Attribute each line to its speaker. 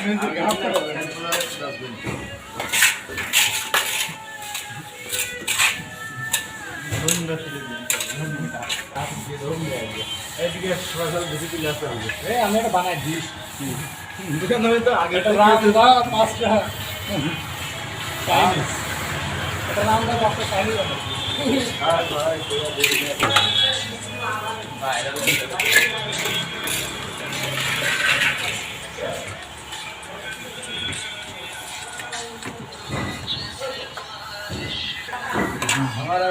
Speaker 1: আমি এটা বানাই দিস
Speaker 2: দোকান তো আগে
Speaker 1: রামদা 5 টাকা চাইনিজ এটা রামদা 5 টাকা চাইনিজ
Speaker 2: हमारा